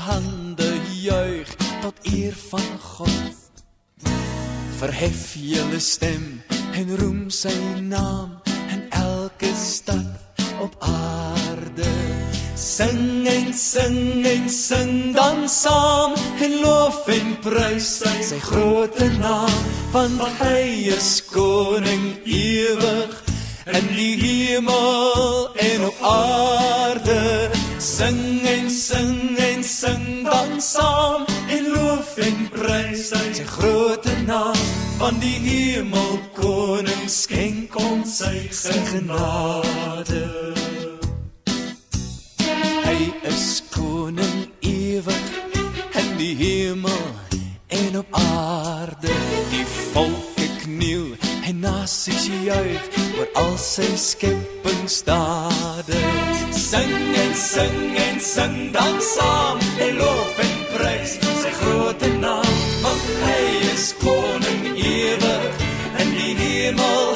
hande juig tot eer van God. Verhef julle stem en roem sy naam in elke stad op aarde. Sing en sing en sing dan saam en loof en prys sy grote naam, want hy is koning ewig in die hemel en op aarde. Sing en sing en sing dan saam en loof en prys sy grote naam, want die hemel koning skenk ons sy genade. Hy is koning ewig in die hemel en op aarde. Die volke kniel en nasies juig oor al sy skeppingsdade. Sing en sing en sing dan saam en loof en prys sy grote naam, want hy is koning ewig in die hemel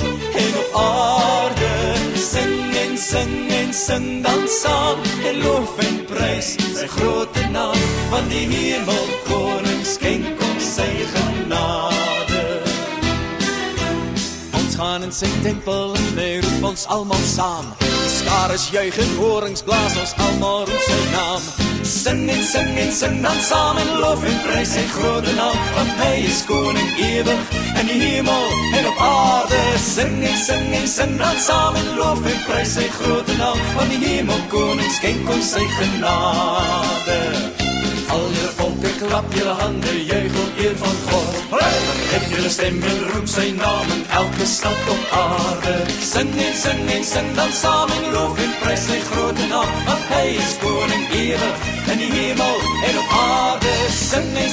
en op aarde. Sing en sing en sing dan saam en loof en prys sy grote naam, want die hemel koning skenk ons sy genade. Ons gaan in sy tempel en hy roep ons almal saam. Die skares juig en horings blaas ons almal roep sy naam. Sing en sing en sing dan saam en loof en prys sy grote naam, want hy is koning ewig in die hemel en op aarde. Sing en sing dan saam en loof en prys sy grote naam, want die hemel koning skenk ons sy genade. Al julle volke klap julle hande, juig op eer van God. Verhef julle stem en roep sy naam in elke stad op aarde. Sing en sing dan saam en loof en prys sy grote naam, want hy is koning ewig in die hemel en op aarde. Sing en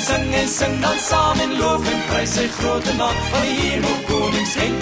sing dan saam en loof en prys sy grote naam, want die hemel koning skenk